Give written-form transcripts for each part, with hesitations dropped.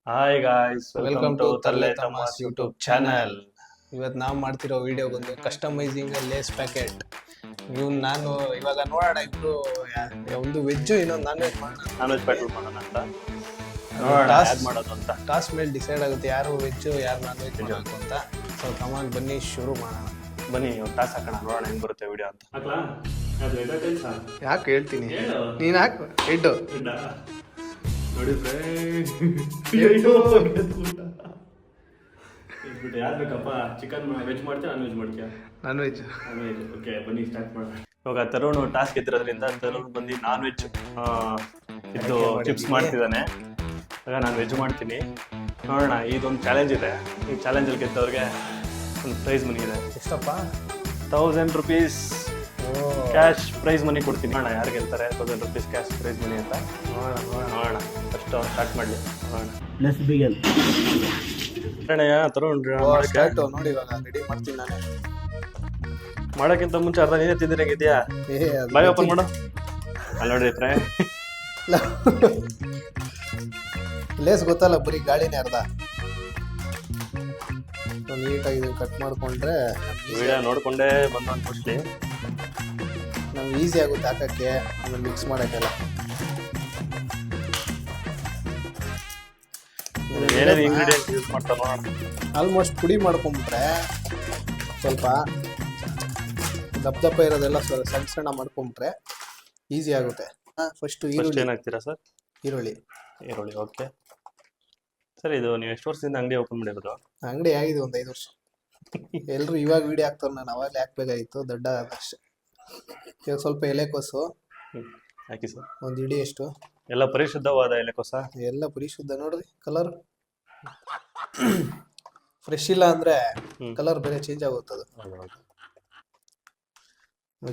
Hi guys, welcome welcome to to Tarle Tarle Tamas Tamas YouTube YouTube channel. ಇವತ್ತು ನಾವು ಮಾಡ್ತಿರೋ ವಿಡಿಯೋ ಬಂದು ಕಸ್ಟಮೈಸಿಂಗ್ ಲೇಸ್ ಪ್ಯಾಕೆಟ್. ನಾನು ಇವಾಗ ನೋಡೋಣ ಇಬ್ರು ಒಂದು ವೆಜ್ಜು ಇನ್ನೊಂದು ನಾನ್ ವೆಜ್ ಮಾಡೋಣ. ನಾನ್ ವೆಜ್ ಪ್ಯಾಟಲ್ ಮಾಡೋಣ ಅಂತ ನೋಡೋಣ ಯಾವ್ದು ಮಾಡೋದು ಅಂತ. ಟಾಸ್ ಮೇಲೆ ಡಿಸೈಡ್ ಆಗುತ್ತೆ ಯಾರು ವೆಜ್ಜು ಯಾರು ನಾನ್ ವೆಜ್ ಮಾಡಬೇಕು ಅಂತ. ಸೊ ಕಮಾನ್ ಬನ್ನಿ ಶುರು ಮಾಡೋಣ. ಬನ್ನಿ ಒಂದು ಟಾಸ್ ಹಾಕೋಣ, ನೋಡೋಣ ಹೆಂಗ್ ಬರುತ್ತೆ ವಿಡಿಯೋ ಅಂತ. ಯಾಕೆ ಹೇಳ್ತೀನಿ, ನೀನು ಹಾಕು ಇಟ್ಟು ನೋಡಿ ಯಾರು ಬೇಕಪ್ಪ? ಚಿಕನ್ ವೆಜ್ ಮಾಡ್ತೀಯ ನಾನ್ ವೆಜ್ ಮಾಡ್ತೀಯಾ? Non veg. Non veg. Okay ಬನ್ನಿ ಸ್ಟಾರ್ಟ್ ಮಾಡೋಣ. ಇವಾಗ ತರುಣ್ ಟಾಸ್ಕ್ ಇದ್ದಿರೋದ್ರಿಂದ ತರುಣ್ ಬಂದು ನಾನ್ ವೆಜ್ ಇದು ಚಿಪ್ಸ್ ಮಾಡ್ತಿದ್ದಾನೆ. ಇವಾಗ ನಾನು ವೆಜ್ ಮಾಡ್ತೀನಿ. ನೋಡೋಣ, ಇದೊಂದು ಚಾಲೆಂಜ್ ಇದೆ. ಈ ಚಾಲೆಂಜಲ್ಲಿ ಗೆದ್ದವ್ರಿಗೆ ಒಂದು ಪ್ರೈಸ್ ಮನಿ ಇದೆ. ಎಷ್ಟಪ್ಪ? 1000 rupees ಕ್ಯಾಶ್ ಪ್ರೈಸ್ ಮನಿ ಕೊಡ್ತೀನಿ. ನೋಡೋಣ ಯಾರು ಗೆಲ್ತಾರೆ 1000 rupees ಕ್ಯಾಶ್ ಪ್ರೈಸ್ ಮನಿ ಅಂತ. ನೋಡೋಣ ಫಸ್ಟ್ ಸ್ಟಾರ್ಟ್ ಮಾಡಲಿ. ನೋಡೋಣ ಲೆಟ್ಸ್ ಬಿಗಿನ್. ಅಣ್ಣಯ್ಯ ತರುಣ್ ಸ್ಟಾರ್ಟ್ ನೋಡಿ. ಇವಾಗ ರೆಡಿ ಮಾಡ್ತೀನಿ ನಾನು. ಮಾಡೋಕ್ಕಿಂತ ಮುಂಚೆ ಅರ್ಧ ನೀನೇ ತಿಂದಿರಂಗಿದ್ಯಾ? ಬಾಯ್ ಓಪನ್ ಮಾಡು. ಅಲ್ಲಿ ನೋಡ್ರಿ ಫ್ರೆಂಡ್, ಲೇಸ್ ಗೊತ್ತಲ್ಲ, ಬರೀ ಗಾಳಿನೇ ಅರ್ಧ. ನೀಟಾಗಿ ಕಟ್ ಮಾಡ್ಕೊಂಡ್ರೆ ವಿಡಿಯೋ ನೋಡ್ಕೊಂಡೇ ಬಂದು ಅನ್ಕೋಸ್ಲಿ ನಮ್ಗೆ ಈಸಿ ಆಗುತ್ತೆ ಹಾಕಕ್ಕೆ, ಆಮೇಲೆ ಮಿಕ್ಸ್ ಮಾಡೋಕ್ಕೆಲ್ಲ. ಏನೇನು ಇಂಗ್ರೀಡಿಯೆಂಟ್ಸ್ ಯೂಸ್ ಮಾಡ್ತಾರೆ ನೋಡೋಣ. ಆಲ್ಮೋಸ್ಟ್ ಪುಡಿ ಮಾಡ್ಕೊಂಬಿಟ್ರೆ ಸ್ವಲ್ಪ ದಪ್ಪ ದಪ್ಪ ಇರೋದೆಲ್ಲ ಸಣ್ಣ ಸಣ್ಣ ಮಾಡ್ಕೊಂಬಿಟ್ರೆ ಈಸಿ ಆಗುತ್ತೆ. ಫಸ್ಟ್ ಈರುಳ್ಳಿ ಏನಾಗ್ತೀರಾ ಸರ್? ಈರುಳ್ಳಿ. Okay sir. ಇದು ನೀವು ಎಷ್ಟು ವರ್ಷದಿಂದ ಅಂಗಡಿ ಓಪನ್ ಮಾಡಿರೋದು? ಅಂಗಡಿ ಆಗಿದೆ ಒಂದು 5 ವರ್ಷ. ಎಲ್ಲರೂ ಇವಾಗ ವಿಡಿಯೋ ಹಾಕ್ತಾರೆ, ನಾನು ಅವಾಗಲೇ ಹಾಕ್ಬೇಕಾಗಿತ್ತು, ದೊಡ್ಡ ಅಷ್ಟೇ. ಇವಾಗ ಸ್ವಲ್ಪ ಎಲೆಕೋಸು ಹಾಕಿ ಸರ್. ಒಂದು ಇಡಿ ಎಷ್ಟು. ಎಲ್ಲ ಪರಿಶುದ್ಧವಾದ ಎಲೆಕೋಸ? ಎಲ್ಲ ಪರಿಶುದ್ಧ. ನೋಡ್ರಿ ಕಲರ್ ಫ್ರೆಶ್ ಇಲ್ಲ ಅಂದ್ರೆ ಕಲರ್ ಬೇರೆ ಚೇಂಜ್ ಆಗುತ್ತದು.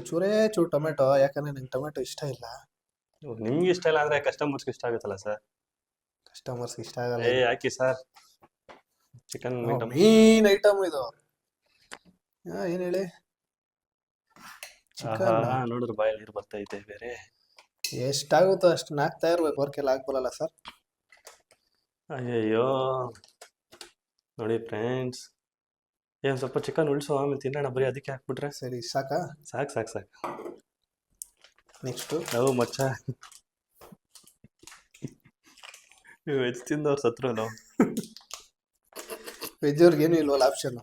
ಚೂರೇ ಚೂರು ಟೊಮೆಟೊ, ಯಾಕಂದ್ರೆ ನಂಗೆ ಟೊಮೆಟೊ ಇಷ್ಟ ಇಲ್ಲ. ನಿಮ್ಗೆ ಇಷ್ಟ ಇಲ್ಲ ಅಂದ್ರೆ ಕಸ್ಟಮರ್ಸ್ಗೆ ಇಷ್ಟ ಆಗುತ್ತಲ್ಲ ಸರ್? ಕಸ್ಟಮರ್ಸ್ ಇಷ್ಟ ಆಗಲ್ಲ. ಹಾಕಿ ಸರ್. ಚಿಕನ್ ಮೀನ್ ಐಟಮ್ ಇದು. ಏನ್ ಹೇಳಿ, ನೋಡಿದ್ರೆ ಬಾಯಲ್ಲಿ ನೀರು ಬರ್ತೈತೆ. ಬೇರೆ ಎಷ್ಟಾಗುತ್ತೋ ಅಷ್ಟು ನಾಕ್ತಾ ಇರ್ಬೇಕು, ವರ್ಕೆಲ್ಲ ಆಗ್ಬರಲ್ಲ ಸರ್. ಅಯ್ಯಯ್ಯೋ ನೋಡಿ ಫ್ರೆಂಡ್ಸ್, ಏನ್ ಸ್ವಲ್ಪ ಚಿಕನ್ ಉಳಿಸೋ, ಆಮೇಲೆ ತಿನ್ನೋಣ. ಬರೀ ಅದಕ್ಕೆ ಹಾಕ್ಬಿಟ್ರೆ ಸರಿ ಸಾಕಾ? ಸಾಕು. ನೆಕ್ಸ್ಟು ನಾವು ಮಚ್ಚ ವೆಜ್ ತಿಂದವ್ರು ಸತ್ರು ನಾವು. ವೆಜ್ ಅವ್ರಿಗೇನು ಇಲ್ವಲ್ಲ ಆಪ್ಷನ್.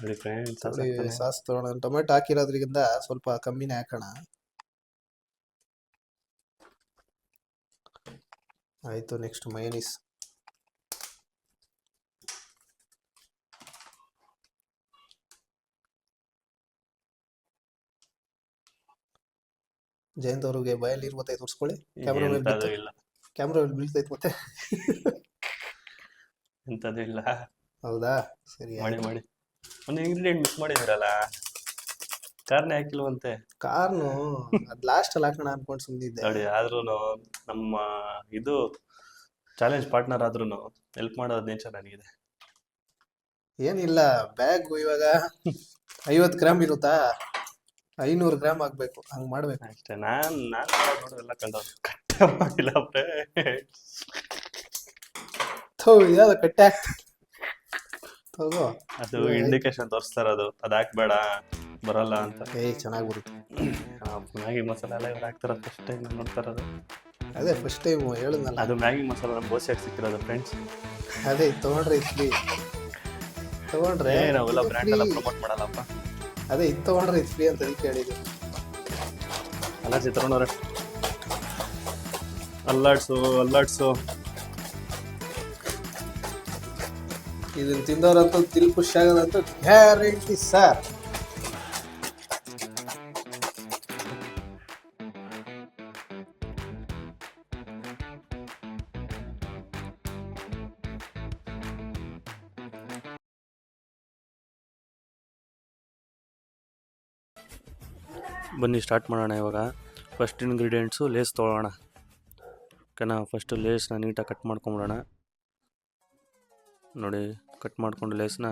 ನೋಡಿ ಫ್ರೆಂಡ್ಸ್, ಸಾಸ್ ತಗೋಣ. ಟೊಮೆಟೊ ಹಾಕಿರೋದ್ರಿಂದ ಸ್ವಲ್ಪ ಕಮ್ಮಿನೇ ಹಾಕೋಣ. ಆಯ್ತು. Next mayonnaise. ಜಯಂತ್ ಅವ್ರಿಗೆ ಬಾಯಲ್ಲಿ ಇರ್ಬತ್ತೈತೆ, ತೋರಿಸ್ಕೊಳ್ಳಿ. ಕ್ಯಾಮ್ರಾ ಬೀಳ್ತೈತೆ ಮತ್ತೆ. ಎಂತದಿಲ್ಲ. ಹೌದಾ? ಸರಿ ಮಾಡಿ. ಒಂದು ಇಂಗ್ರೀಡಿಯೆಂಟ್ ಮಿಸ್ ಮಾಡಿದಿರಲ್ಲ, ಕಾರ್ನೇ ಹಾಕಿಲ್ವಂತೆ. ಕಾರ್ನು ಅದ್ ಲಾಸ್ಟ್ ಅಲ್ಲಿ ಹಾಕೋಣ ಅನ್ಕೊಂಡು ಸುಮ್ಮನಿದ್ದೆ. ನೋಡಿ, ಆದ್ರೂ ನಮ್ಮ ಇದು ಚಾಲೆಂಜ್ ಪಾರ್ಟ್ನರ್ ಆದ್ರೂ ಹೆಲ್ಪ್ ಮಾಡೋದು ನೇಚರ್ ನನಗಿದೆ. ಏನಿಲ್ಲ, ಬ್ಯಾಗ್ ಇವಾಗ 50 ಗ್ರಾಮ್ ಇರುತ್ತಾ, 500 ಗ್ರಾಮ್ ಆಗ್ಬೇಕು, ಹಂಗ್ ಮಾಡ್ಬೇಕು ಅಷ್ಟೇ. ನಾನ್ ನೋಡೋದೆಲ್ಲ ಕಟ್ಟ ಮಾಡಿಲ್ಲ. ಯಾವ್ದು ಕಟ್ಟೆ ತಗೋ. ಅದು ಇಂಡಿಕೇಶನ್ ತೋರಿಸ್ತಾ ಇರೋದು, ಅದು ಹಾಕ್ಬೇಡ ಬರಲ್ಲ ಅಂತ. ಚೆನ್ನಾಗಿ ಬರುತ್ತೆ. ಮ್ಯಾಗಿ ಮಸಾಲ ಎಲ್ಲ ಇವ್ರು ಹಾಕ್ತಾರ. ಫಸ್ಟ್ ಟೈಮ್ ನಾನು ನೋಡ್ತಾ ಇರೋದು. ಅದೇ ಫಸ್ಟ್ ಟೈಮ್ ಹೇಳಿದ್ನಲ್ಲ, ಅದು ಮ್ಯಾಗಿ ಮಸಾಲ ನಮ್ಮ ಬೋಸಿಯಾಗಿ ಸಿಕ್ಕಿರೋದು ಫ್ರೆಂಡ್ಸ್. ಅದೇ ತಗೊಂಡ್ರೆ ಇದ್ವಿ, ತಗೊಂಡ್ರೆ ನಾವೆಲ್ಲ ಬ್ರ್ಯಾಂಡ್ ಎಲ್ಲ ಪ್ರಮೋಟ್ ಮಾಡಲ್ಲಪ್ಪ. ಅದೇ ಇದು ತಗೊಂಡ್ರೆ ಇದು ಫ್ರೀ ಅಂತ ಅದಕ್ಕೆ ಹೇಳಿದ್ರು. ಅಲ್ಲ ಚಿತ್ರಣವ್ರೆ, ಅಲ್ಲಾಡ್ಸು. ಇದನ್ನ ತಿಂದವ್ರಂತೂ ತಿಲ್ ಖುಷಿ ಆಗೋದಂತೂ ಗ್ಯಾರಂಟಿ ಸರ್. ಬನ್ನಿ ಸ್ಟಾರ್ಟ್ ಮಾಡೋಣ. ಇವಾಗ ಫಸ್ಟ್ ಇಂಗ್ರೀಡಿಯೆಂಟ್ಸು ಲೇಸ್ ತೊಗೊಳ್ಳೋಣ. ಓಕೆನಾ? ಫಸ್ಟು ಲೇಸ್ನ ನೀಟಾಗಿ ಕಟ್ ಮಾಡ್ಕೊಂಬಿಡೋಣ. ನೋಡಿ, ಕಟ್ ಮಾಡಿಕೊಂಡು ಲೇಸ್ನ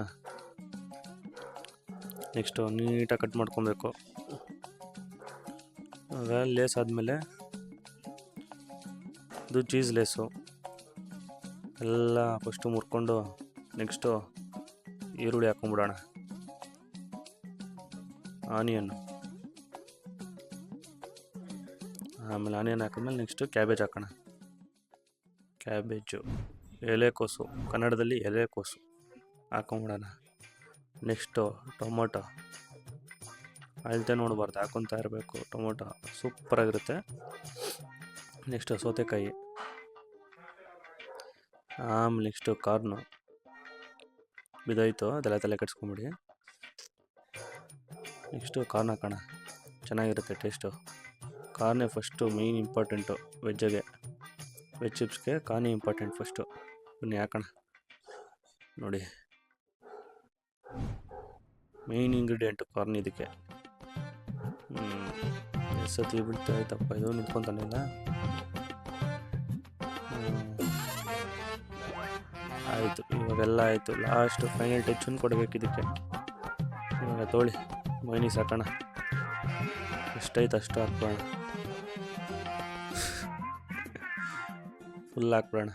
ನೆಕ್ಸ್ಟು ನೀಟಾಗಿ ಕಟ್ ಮಾಡ್ಕೊಬೇಕು. ಆಗ ಲೇಸ್ ಆದಮೇಲೆ ಇದು ಚೀಸ್ ಲೇಸು. ಎಲ್ಲ ಫಸ್ಟು ಮುರ್ಕೊಂಡು ನೆಕ್ಸ್ಟು ಈರುಳ್ಳಿ ಹಾಕೊಂಬಿಡೋಣ, ಆನಿಯನ್ನು, ಆಮೇಲೆ ಆನಿಯನ್ ಹಾಕಿದ್ಮೇಲೆ ನೆಕ್ಸ್ಟು ಕ್ಯಾಬೇಜ್ ಹಾಕೋಣ. ಕ್ಯಾಬೇಜು, ಎಲೆಕೋಸು, ಕನ್ನಡದಲ್ಲಿ ಎಲೆಕೋಸು ಹಾಕೊಂಬಿಡೋಣ. ನೆಕ್ಸ್ಟು ಟೊಮೊಟೊ, ಅಳತೆ ನೋಡಬಾರ್ದು, ಹಾಕೊತಾ ಇರಬೇಕು. ಟೊಮೊಟೊ ಸೂಪರಾಗಿರುತ್ತೆ. ನೆಕ್ಸ್ಟು ಸೌತೆಕಾಯಿ, ಆಮೇಲೆ ನೆಕ್ಸ್ಟು ಕಾರ್ನು ಬಿದ್ದೋಯ್ತು, ಅದೆಲ್ಲ ತಲೆ ಕೆಡಿಸ್ಕೊಂಬಿಡಿ. ನೆಕ್ಸ್ಟು ಕಾರ್ನ್ ಹಾಕೋಣ, ಚೆನ್ನಾಗಿರುತ್ತೆ ಟೇಸ್ಟು. ಕಾರ್ನೇ ಫಸ್ಟು ಮೇಯ್ನ್ ಇಂಪಾರ್ಟೆಂಟು ವೆಜ್ಜಿಗೆ, ವೆಜ್ ಚಿಪ್ಸ್ಗೆ ಕಾರ್ನೇ ಇಂಪಾರ್ಟೆಂಟ್ ಫಸ್ಟು. ಬನ್ನಿ ಹಾಕೋಣ ನೋಡಿ, ಮೇಯ್ನ್ ಇಂಗ್ರೀಡಿಯೆಂಟು ಕಾರ್ನ್ ಇದಕ್ಕೆ. ಸತಿ ಬಿಡ್ತಾ ಆಯ್ತಪ್ಪ, ಇದು ನಿಂತ್ಕೊತಾನಿಲ್ಲ. ಆಯಿತು, ಇವಾಗೆಲ್ಲ ಆಯಿತು. ಲಾಸ್ಟು ಫೈನಲ್ ಟಚನ್ನು ಕೊಡಬೇಕು ಇದಕ್ಕೆ. ಇವಾಗ ತೊಗೊಳ್ಳಿ ಮೈನೀಸ್ ಹಾಕೋಣ, ಎಷ್ಟೈತೆ ಅಷ್ಟು ಹಾಕ್ಬಿಡೋಣ, ಫುಲ್ ಹಾಕ್ಬಿಡೋಣ.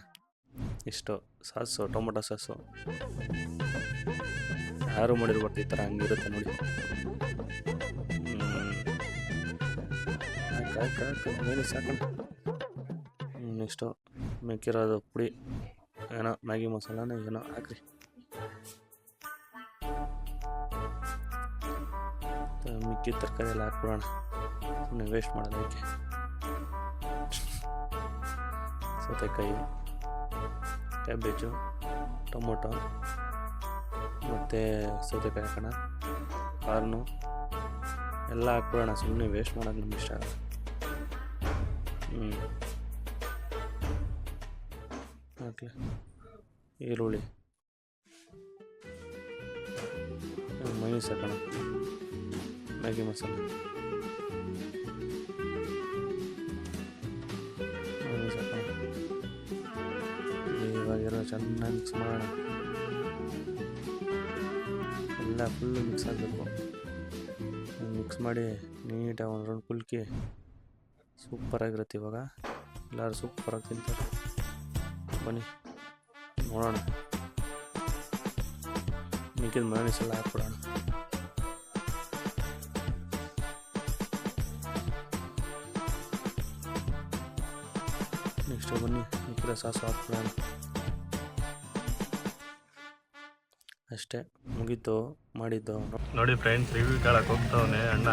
ಇಷ್ಟು ಸಾಸು, ಟೊಮೊಟೊ ಸಾಸು ಯಾರು ಮಾಡಿರ್ಬಾರ್ದು ಈ ಥರ, ಹಂಗಿರುತ್ತೆ ನೋಡಿ. ಹಾಕು ಮೈನೀಸ್ ಹಾಕೋಣ. ನೆಕ್ಸ್ಟು ಮೆಕ್ಕಿರೋದು ಪುಡಿ, ಏನೋ ಮ್ಯಾಗಿ ಮಸಾಲಾನ ಏನೋ ಹಾಕ್ರಿ. ಮಿಕ್ಕಿದ ತರಕಾರಿ ಎಲ್ಲ ಹಾಕ್ಬಿಡೋಣ, ಸುಮ್ಮನೆ ವೇಸ್ಟ್ ಮಾಡೋದಕ್ಕೆ. ಸೌತೆಕಾಯಿ, ಕ್ಯಾಬೇಜು, ಟೊಮೊಟೊ ಮತ್ತು ಸೌತೆಕಾಯಿ ಹಾಕೋಣ, ಕಾರ್ನು ಎಲ್ಲ ಹಾಕ್ಬಿಡೋಣ, ಸುಮ್ಮನೆ ವೇಸ್ಟ್ ಮಾಡೋದು ನಮ್ಗೆ ಇಷ್ಟ ಆಗಲ್ಲ. ಹಾಕಿ ಈರುಳ್ಳಿ, ಮೈನೀಸ್ ಹಾಕೋಣ, ಮ್ಯಾಗಿ ಮಸಾಲೆ, ಮೈನೀಸ್ ಹಾಕೋಣ. ಇವಾಗಿರೋ ಚೆನ್ನಾಗಿ ಮಿಕ್ಸ್ ಮಾಡೋಣ, ಎಲ್ಲ ಫುಲ್ಲು ಮಿಕ್ಸ್ ಆಗಬೇಕು. ಮಿಕ್ಸ್ ಮಾಡಿ ನೀಟಾಗಿ ಒಂದು ರೌಂಡ್ ಕುಲ್ಕಿ ಸೂಪರಾಗಿರುತ್ತೆ. ಇವಾಗ ಎಲ್ಲರೂ ಸೂಪರಾಗಿ ತಿಂತಾರೆ. ಬನ್ನಿ ನೋಡೋಣ, ಮಿಕ್ಕಿದ ಮೈನೀಸ್ ಎಲ್ಲ ಹಾಕ್ಬಿಡೋಣ. ನೆಕ್ಸ್ಟು ಬನ್ನಿ ಮಿಕ್ಕಿದ ಸಾಸು ಹಾಕ್ಬಿಡೋಣ. ಅಷ್ಟೇ, ಮುಗೀತು ಮಾಡಿದ್ದು. ನೋಡಿ ಫ್ರೆಂಡ್ಸ್, ರಿವ್ಯೂ ಕೇಳಕ್ಕೆ ಹೋಗ್ತಾವನೆ ಅಣ್ಣ,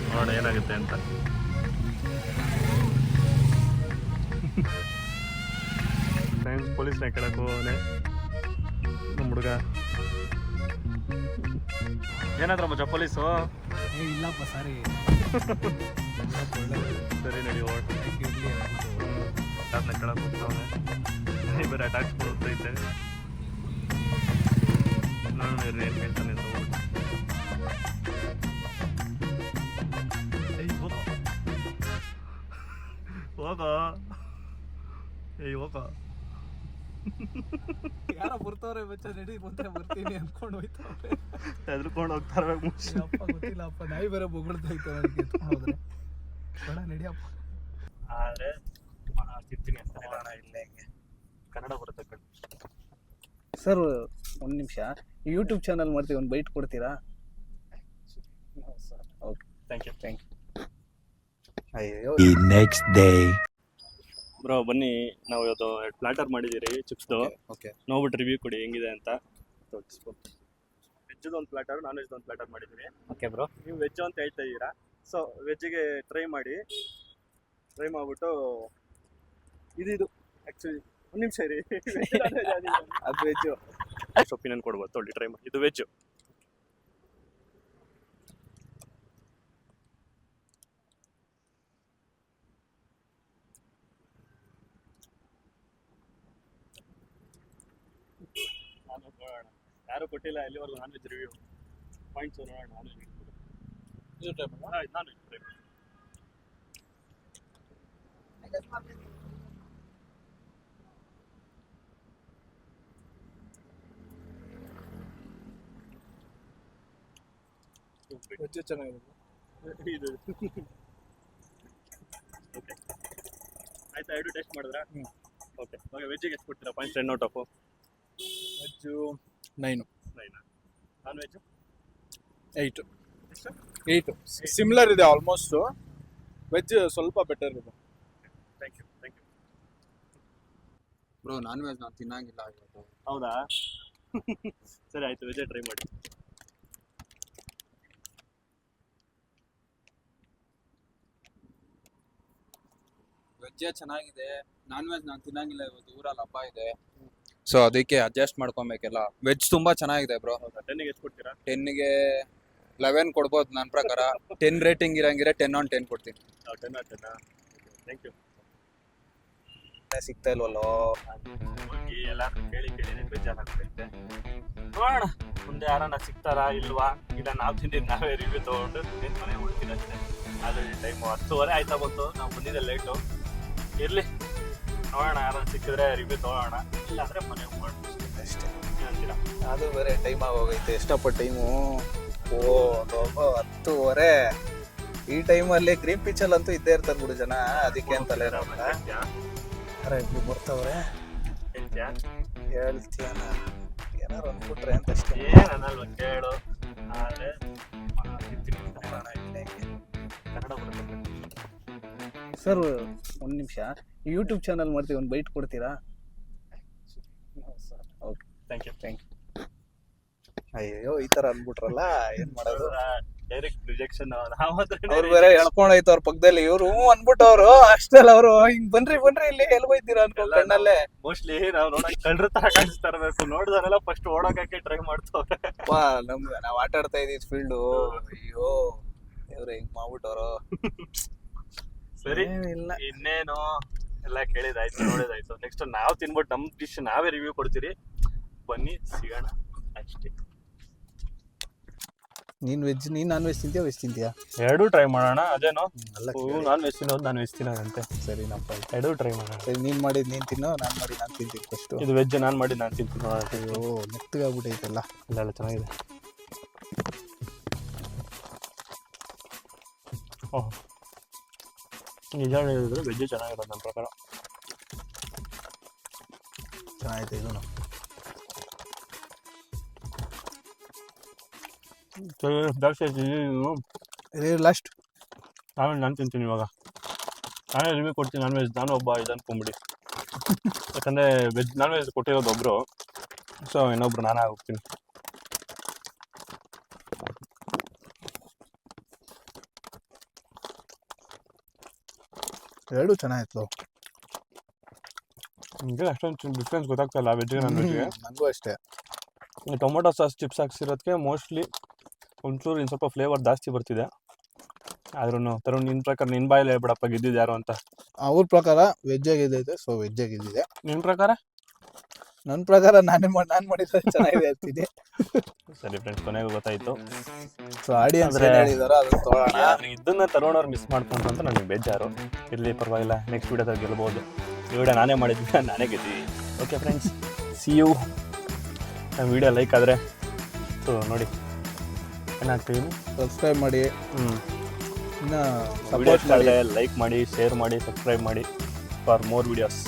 ನೋಡೋಣ ಏನಾಗುತ್ತೆ ಅಂತ. ಫ್ರೆಂಡ್ಸ್, ಪೊಲೀಸ್ನ ಕೇಳಕ್ಕೆ ಹೋಗೋನೆ ನಮ್ಮ ಹುಡುಗ. ಏನಾದ್ರ ಮಜಾ ಪೊಲೀಸು? ಇಲ್ಲಪ್ಪ ಸಾರಿ. ಸರಿ ನಡಿ ಅದನ್ನ ಕೇಳಕ್ಕೆ ಹೋಗ್ತಾವನೆ. ಬೇರೆ ಅಟ್ಯಾಕ್ಸ್ ಬರುತ್ತೈತೆ, ನಾನು ಏನು ಹೇಳ್ತಾನೆ ಅಂತ ಹೋಗೋ. ಹೋಗೋ, ಯಾರೋ ಬರ್ತಾವ್ರೆ ಬಚ್ಚ, ನಡಿ ಮುಂದೆ ಬರ್ತೀನಿ ಅನ್ಕೊಂಡು ಹೋಯ್ತಾವ್ರೆ. ಹೆದ್ರಕೊಂಡು ಹೋಗ್ತಾರೆ. ಗೊತ್ತಿಲ್ಲಪ್ಪ, ನಾಯಿ ಬೇರೆ ಬೊಗಳ್ತಾ ಇತ್ತು ನನಗೆ ಎತ್ಕೊಂಡು ಹೋದ್ರೆ. ಬೇಡ ನಡಿಯಪ್ಪ. ಆದರೆ ತಿಂತೀನಿ ಅಂತ ಇಲ್ಲೇ ಹಿಂಗೆ ಕನ್ನಡ ಬರುತ್ತೆ ಕಣ್ಣು. ಸರ್ ಒಂದು ನಿಮಿಷ, ಯೂಟ್ಯೂಬ್ ಚಾನಲ್ ಮಾಡ್ತೀವಿ, ಒಂದು ಬೈಟ್ ಕೊಡ್ತೀರಾ? Okay, thank you. ಅಯ್ಯೋ, ನೆಕ್ಸ್ಟ್ ಡೇ. ಬ್ರೋ ಬನ್ನಿ, ನಾವು ಇವತ್ತು ಪ್ಲಾಟರ್ ಮಾಡಿದ್ದೀರಿ ಚಿಪ್ಸ್ದು. ಓಕೆ, ನೋಡ್ಬಿಟ್ಟು ರಿವ್ಯೂ ಕೊಡಿ ಹೆಂಗಿದೆ ಅಂತ. ವೆಜ್ಜದು ಒಂದು ಪ್ಲಾಟರ್, ನಾನ್ ವೆಜ್ದು ಒಂದು ಪ್ಲಾಟರ್ ಮಾಡಿದ್ದೀವಿ. ಓಕೆ ಬ್ರೋ, ನೀವು ವೆಜ್ ಅಂತ ಹೇಳ್ತಾ ಇದ್ದೀರಾ, ಸೊ ವೆಜ್ಜಿಗೆ ಟ್ರೈ ಮಾಡಿಬಿಟ್ಟು ಇದು ಆ್ಯಕ್ಚುಲಿ ಒಂದು ನಿಮಿಷ ಇರಿ, ಅದು ವೆಜ್ಜು. ಒಪಿನಿಯನ್ ಕೊಡ್ಬೋದು, ತೊಳ್ಳಿ ಟ್ರೈ ಮಾಡಿ. ಇದು ವೆಜ್ಜು. ಯಾರು ಕೊಟ್ಟಿಲ್ಲ ಎಲ್ಲಿವರೆಗೂ ನಾನ್ ವೆಜ್ ರಿವ್ಯೂ ಪಾಯಿಂಟ್ಸ್ ನೋಡೋಣ. ನಾನ್ ವೆಜ್ ಇದು ಟ್ರೈ ಮಾಡೋಣ. ನಾನ್ ವೆಜ್ ಟ್ರೈ ಮಾಡಿ. ವೆಜ್ ಚೆನ್ನಾಗಿದೆ ಇದು. ಓಕೆ ಆಯ್ತಾ, ಎರಡು ಟೇಸ್ಟ್ ಮಾಡಿದ್ರಾ? ಓಕೆ ಓಕೆ ವೆಜ್ಜಿಗೆ ಎಷ್ಟು ಕೊಡ್ತೀರಾ point 10 out of veg 9 non veg 8 8 similar ಇದೆ ಆಲ್ಮೋಸ್ಟ್. ವೆಜ್ ಸ್ವಲ್ಪ ಬೆಟರ್ ಇದೆ. Thank you bro non veg ನಾನು ತಿನ್ನಂಗಿಲ್ಲ ಇವತ್ತು. ಹೌದಾ ಸರಿ ಆಯ್ತು ವೆಜ್ ಟ್ರೈ ಮಾಡಿ. ವೆಜ್ಜೇ ಚೆನ್ನಾಗಿದೆ, ನಾನ್ ವೆಜ್ ನಾನು ತಿನ್ನಂಗಿಲ್ಲ ಇವತ್ತು, ಊರಲ್ಲಿ ಹಬ್ಬ ಇದೆ, ಸೊ ಅದಕ್ಕೆ ಅಡ್ಜಸ್ಟ್ ಮಾಡ್ಕೊಬೇಕೆಲ್ಲ. ವೆಜ್ ತುಂಬಾ ಚೆನ್ನಾಗಿದೆ ಬ್ರೋ. ಹೌದಾ 10ಗೆ ಎಷ್ಟು ಕೊಡ್ತೀರಾ? 10ಗೆ 11 ಕೊಡ್ಬೋದು ನನ್ನ ಪ್ರಕಾರ. 10 ರೇಟಿಂಗ್ ಇರಂಗಿದ್ರೆ 10 on 10 ಕೊಡ್ತೀನಿ. 10 out of 10. Thank you. ಸಿಗ್ತಾ ಇಲ್ವಲ್ಲೋ. ಹೋಗಿ ಎಲ್ಲಾರು ಕೇಳಿ ಬೇಜಾರಾಗ್ತೈತೆ. ನೋಡೋಣ ಮುಂದೆ ಯಾರನ್ನ ಸಿಗ್ತಾರಾ ಇಲ್ವಾ, ಇಲ್ಲ ನಾವು ತಿಂದಿದ್ದು ನಾವೇ ರಿವ್ಯೂ ತೊಗೊಂಡು ಏನು ಮನೆ ಹುಡ್ತೀನಿ ಅಷ್ಟೇ. ಅದು ಟೈಮು 10:30 ಆಯ್ತಾ ಬಂತು, ನಾವು ಬಂದಿದ್ದೆ ಲೇಟು. ಇರಲಿ ನೋಡೋಣ, ಯಾರನ್ನ ಸಿಕ್ಕಿದ್ರೆ ರಿವ್ಯೂ ತೊಗೊಳ್ಳೋಣ, ಇಲ್ಲ ಅಂದರೆ ಮನೆ ಮಾಡ್ಬಿಡ್ತೀವಿ ಅಷ್ಟೇ. ಏನಂತೀರಾ? ಅದು ಬೇರೆ ಟೈಮ್ ಆಗೋಗೈತೆ. ಎಷ್ಟಪ್ಪ ಟೈಮು? ಓ 10:30. ಈ ಟೈಮಲ್ಲಿ ಗ್ರೀನ್ ಪಿಚ್ಚಲ್ಲಿ ಅಂತೂ ಇದ್ದೇ ಇರ್ತಾರೆ ಬಿಡು ಜನ, ಅದಕ್ಕೆ ಅಂತಲೇ ಇರೋಲ್ಲ. ಇಬ್ರು ಬರ್ತಾವ್ರೆ. ಹೇಳ್ತೀಯನ ಏನಾರು ಅಂದ್ಬಿಟ್ರೆ ಅಂತ ಅಷ್ಟೇ. ಏನನ್ನಲ್ವ ಕೇಳು, ಆದರೆ ಕನ್ನಡ ಬರುತ್ತೆ. ಸರ್ ಒಂದು ನಿಮಿಷ, ಯೂಟ್ಯೂಬ್ ಚಾನಲ್ ಮಾಡ್ತೀವಿ, ಒಂದು ಬೈಟ್ ಕೊಡ್ತೀರಾ? Okay thank you. ಅಯ್ಯೋ ಈ ತರ ಅಂದ್ಬಿಟ್ರಲ್ಲ, ಏನ್ ಮಾಡೋದು? Direct rejection. ಅವ್ರು ಬೇರೆ ಎಳ್ಕೊಂಡೈತೆ ಅವ್ರ ಪಕ್ಕದಲ್ಲಿ, ಇವ್ರು ಅಂದ್ಬಿಟ್ಟವ್ರು ಅಷ್ಟೆಲ್ಲ. ಅವರು ಹಿಂಗ್ ಬನ್ರಿ ಇಲ್ಲಿ ಎಲ್ಲಿ ಹೋಯ್ತೀರಾ ಅನ್ಕೊಂಡು ಕಣ್ಣಲ್ಲೇ. ಮೋಸ್ಟ್ಲಿ ನಾವು ನೋಡಕ್ ಕಳ್ರ ತರ ಕಾಣಿಸ್ತಾ ಇರ್ಬೇಕು, ನೋಡಿದವರೆಲ್ಲ ಫಸ್ಟ್ ಓಡೋಕಕ್ಕೆ ಟ್ರೈ ಮಾಡ್ತವ್ರೆ. ನಮ್ಗೆ ನಾವ್ ಆಟ ಆಡ್ತಾ ಇದೀವಿ ಫೀಲ್ಡು. ಅಯ್ಯೋ ಇವ್ರು ಹಿಂಗ್ ಮಾಡ್ಬಿಟ್ಟವ್ರು. ಸರಿ ಇಲ್ಲ ಇನ್ನೇನು ಎಲ್ಲ ಕೇಳಿದಾಯ್ತು, ನೋಡಿದಾಯ್ತು. ನೆಕ್ಸ್ಟ್ ನಾವು ತಿನ್ಬಿಟ್ಟು ನಮ್ ಡಿಶ್ ನಾವೇ ರಿವ್ಯೂ ಕೊಡ್ತೀರಿ, ಬನ್ನಿ ಸಿಗೋಣ ಅಷ್ಟೇ. ನೀನ್ ನಾನ್ ವೆಜ್ ತಿಂತೀಯಾ ವೆಜ್ ತಿಂತೀಯಾ? ಎರಡೂ ಟ್ರೈ ಮಾಡೋಣ. ಅದೇನೋ ನಾನ್ ವೆಜ್ ತಿನ್ನೋದು ನಾನು ವೆಜ್ ತಿನ್ನೋದಂತೆ. ಸರಿ ನಪ್ಪ, ಎರಡೂ ಟ್ರೈ ಮಾಡೋಣ. ಸರಿ ನೀನ್ ಮಾಡಿದ್ ನೀನ್ ತಿನ್ನೋ, ನಾನ್ ಮಾಡಿ ನಾನ್ ತಿಂತೀನಿ ಫಸ್ಟ್. ಇದು ವೆಜ್ ನಾನು ಮಾಡಿ ನಾನು ತಿಂತೀನಿ. ಅಯ್ಯೋ ಮೆತ್ತಗಾಗ್ಬಿಟ್ಟೈತಲ್ಲ. ಇಲ್ಲ ಚೆನ್ನಾಗಿದೆ. ಓಹ್ ನಿಜ ಹೇಳಿದ್ರೆ ವೆಜ್ ಚೆನ್ನಾಗಿರೋದು ನನ್ನ ಪ್ರಕಾರ. ಚೆನ್ನಾಗೈತೆ ಇದು. ಲಾಸ್ಟ್ ಆಮೇಲೆ ನಾನು ತಿಂತೀನಿ. ಇವಾಗ ನಾನೇ ರಿವ್ಯೂ ಕೊಡ್ತೀನಿ ನಾನ್ ವೆಜ್. ನಾನು ಒಬ್ಬ ಇದು ಅನ್ಕೊಂಬಿಡಿ, ಯಾಕಂದರೆ ವೆಜ್ ನಾನ್ ವೆಜ್ ಕೊಟ್ಟಿರೋದು ಒಬ್ಬರು, ಸೊ ಇನ್ನೊಬ್ರು ನಾನೇ ಹೋಗ್ತೀನಿ. ಎರಡು ಚೆನ್ನಾಗಿತ್ತು. ನಿಮಗೆ ಅಷ್ಟೊಂದು ಡಿಫ್ರೆನ್ಸ್ ಗೊತ್ತಾಗ್ತಾಯಿಲ್ಲ ವೆಜ್ಗೆ ನಾನ್ ವೆಜ್ಗೆ. ನನಗೂ ಅಷ್ಟೇ. ಟೊಮೊಟೊ ಸಾಸ್ ಚಿಪ್ಸ್ ಹಾಕ್ಸಿರೋದಕ್ಕೆ ಮೋಸ್ಟ್ಲಿ ಒಂಚೂರು ಇನ್ನು ಸ್ವಲ್ಪ ಫ್ಲೇವರ್ ಜಾಸ್ತಿ ಬರ್ತಿದೆ. ಆದ್ರೂ ತರುಣ್ ನಿನ್ನ ಪ್ರಕಾರ ನಿನ್ನ ಬಾಯಲ್ಲಿ ಹೇಳ್ಬಿಡಪ್ಪ ಗೆದ್ದಿದ್ದು ಯಾರು ಅಂತ. ಅವ್ರ ಪ್ರಕಾರ ವೆಜ್ ಗೆದ್ದೈತೆ, ಸೊ ವೆಜ್ ಗೆದ್ದಿದೆ. ನಿನ್ನ ಪ್ರಕಾರ? ನನ್ನ ಪ್ರಕಾರ ನಾನು ಮಾಡಿದ್ರೆ ಚೆನ್ನಾಗಿದೆ ಅಂತೀನಿ. ಸರಿ ಫ್ರೆಂಡ್ಸ್, ಕೊನೆಗೂ ಗೊತ್ತಾಯಿತು. ಸೊ ಆಡಿಯನ್ಸ್ ಏನು ಹೇಳಿದಾರೋ ಅದನ್ನ ತೊಗೊಳ್ಳೋಣ. ಇದನ್ನ ತರುಣವ್ರು ಮಿಸ್ ಮಾಡ್ಕೊಂಡ್ರು ಅಂತ ನನಗೆ ಬೇಜಾರು. ಇರಲಿ ಪರವಾಗಿಲ್ಲ, ನೆಕ್ಸ್ಟ್ ವೀಡಿಯೋದಲ್ಲಿ ಗೆಲ್ಬೋದು. ಈ ವಿಡಿಯೋ ನಾನೇ ಮಾಡಿದ್ವಿ, ನಾನೇ ಗೆದ್ದೀವಿ. Okay friends, see you. ನಮ್ಮ ವಿಡಿಯೋ ಲೈಕ್ ಆದರೆ ಸೊ ನೋಡಿ ಏನಾಗ್ತೀವಿ, ಸಬ್ಸ್ಕ್ರೈಬ್ ಮಾಡಿ. ಇನ್ನು ವಿಡಿಯೋ ಸಪೋರ್ಟ್ ಮಾಡಿ, ಲೈಕ್ ಮಾಡಿ, ಶೇರ್ ಮಾಡಿ, ಸಬ್ಸ್ಕ್ರೈಬ್ ಮಾಡಿ ಫಾರ್ ಮೋರ್ ವಿಡಿಯೋಸ್.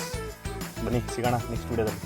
ಬನ್ನಿ ಸಿಗೋಣ ನೆಕ್ಸ್ಟ್ ವಿಡಿಯೋದಲ್ಲಿ.